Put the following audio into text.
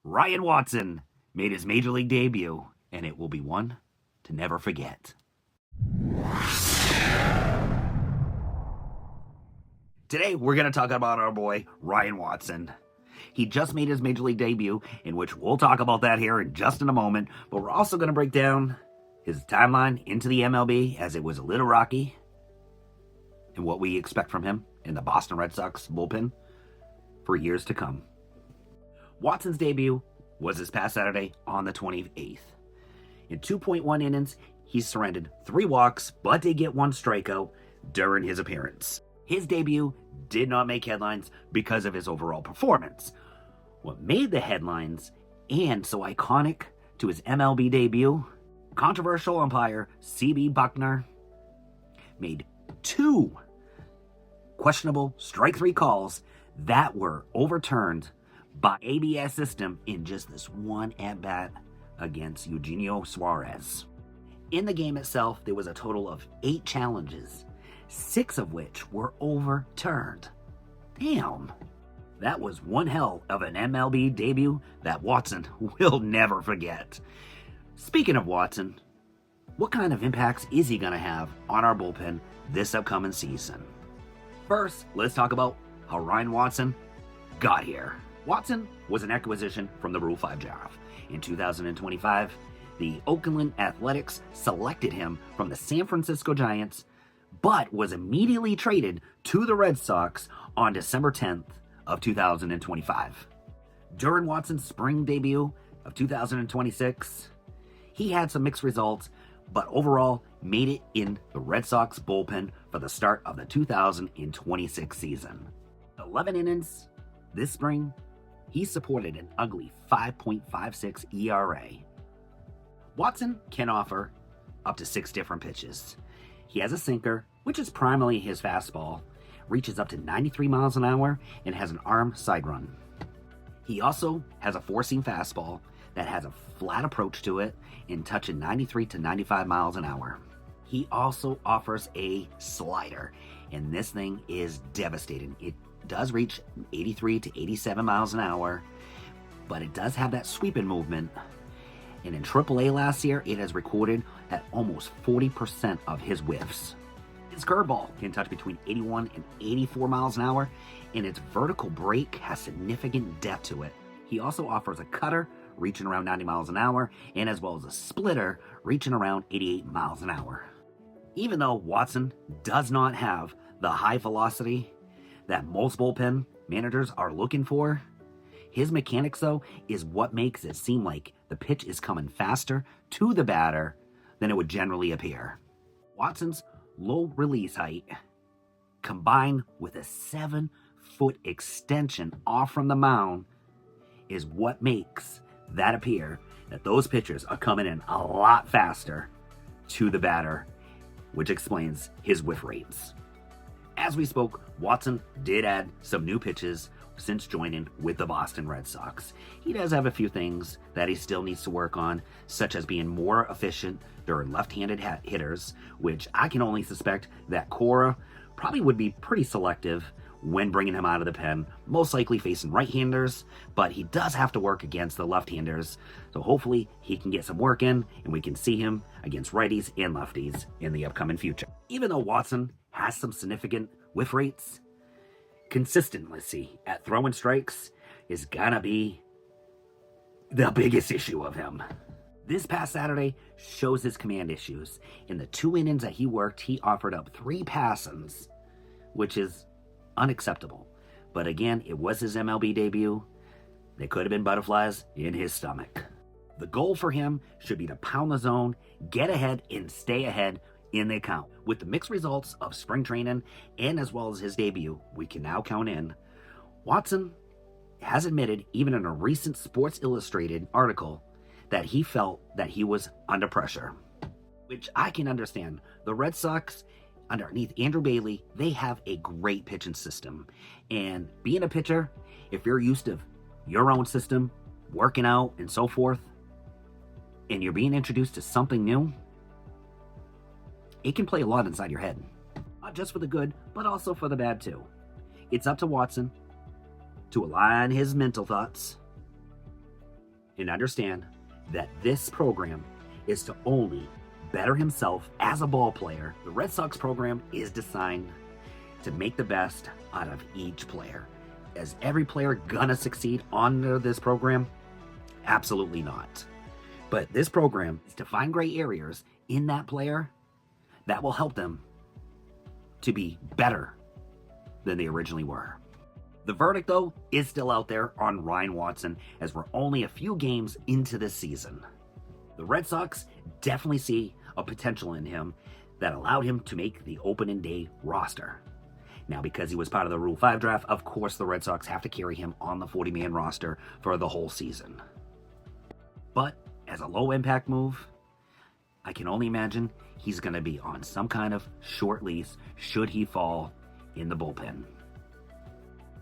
Ryan Watson made his major league debut, and it will be one to never forget. Today, we're going to talk about our boy, Ryan Watson. He just made his major league debut, in which we'll talk about that here in just in a moment, but we're also going to break down his timeline into the MLB, as it was a little rocky, and what we expect from him in the Boston Red Sox bullpen for years to come. Watson's debut was this past Saturday on the 28th. In 2.1 innings, he surrendered 3 walks, but did get 1 strikeout during his appearance. His debut did not make headlines because of his overall performance. What made the headlines, and so iconic to his MLB debut, controversial umpire C.B. Buckner made 2 questionable strike 3 calls that were overturned by ABS system in just this one at-bat against Eugenio Suarez. In the game itself, there was a total of 8 challenges, 6 of which were overturned. Damn. That was one hell of an MLB debut that Watson will never forget. Speaking of Watson, what kind of impacts is he going to have on our bullpen this upcoming season? First, let's talk about how Ryan Watson got here. Watson was an acquisition from the Rule 5 draft. In 2025, the Oakland Athletics selected him from the San Francisco Giants, but was immediately traded to the Red Sox on December 10th of 2025. During Watson's spring debut of 2026, he had some mixed results, but overall made it in the Red Sox bullpen for the start of the 2026 season. 11 innings this spring, he supported an ugly 5.56 ERA. Watson can offer up to 6 different pitches. He has a sinker, which is primarily his fastball, reaches up to 93 miles an hour, and has an arm side run. He also has a 4-seam fastball that has a flat approach to it and touching 93 to 95 miles an hour. He also offers a slider, and this thing is devastating. It does reach 83 to 87 miles an hour, but it does have that sweeping movement. And in AAA last year, it has recorded at almost 40% of his whiffs. His curveball can touch between 81 and 84 miles an hour, and its vertical break has significant depth to it. He also offers a cutter reaching around 90 miles an hour, and as well as a splitter reaching around 88 miles an hour. Even though Watson does not have the high velocity that most bullpen managers are looking for, his mechanics, though, is what makes it seem like the pitch is coming faster to the batter than it would generally appear. Watson's low release height, combined with a 7-foot extension off from the mound, is what makes that appear that those pitchers are coming in a lot faster to the batter, which explains his whiff rates. As we spoke, Watson did add some new pitches since joining with the Boston Red Sox. He does have a few things that he still needs to work on, such as being more efficient during left-handed hitters, which I can only suspect that Cora probably would be pretty selective when bringing him out of the pen, most likely facing right-handers, but he does have to work against the left-handers, so hopefully he can get some work in and we can see him against righties and lefties in the upcoming future. Even though Watson has some significant whiff rates, consistency at throwing strikes is gonna be the biggest issue of him. This past Saturday shows his command issues. In the 2 innings that he worked, he offered up 3 passes, which is unacceptable. But again, it was his MLB debut. There could have been butterflies in his stomach. The goal for him should be to pound the zone, get ahead, and stay ahead in the account. With the mixed results of spring training and as well as his debut, we can now count in. Watson has admitted, even in a recent Sports Illustrated article, that he felt that he was under pressure, which I can understand. The Red Sox, underneath Andrew Bailey, they have a great pitching system. And being a pitcher, if you're used to your own system, working out and so forth, and you're being introduced to something new, it can play a lot inside your head. Not just for the good, but also for the bad too. It's up to Watson to align his mental thoughts and understand that this program is to only better himself as a ball player. The Red Sox program is designed to make the best out of each player. Is every player gonna succeed under this program? Absolutely not. But this program is to find gray areas in that player that will help them to be better than they originally were. The verdict, though, is still out there on Ryan Watson as we're only a few games into this season. The Red Sox definitely see a potential in him that allowed him to make the opening day roster. Now, because he was part of the Rule 5 draft, of course the Red Sox have to carry him on the 40-man roster for the whole season. But as a low-impact move, I can only imagine he's going to be on some kind of short lease should he fall in the bullpen.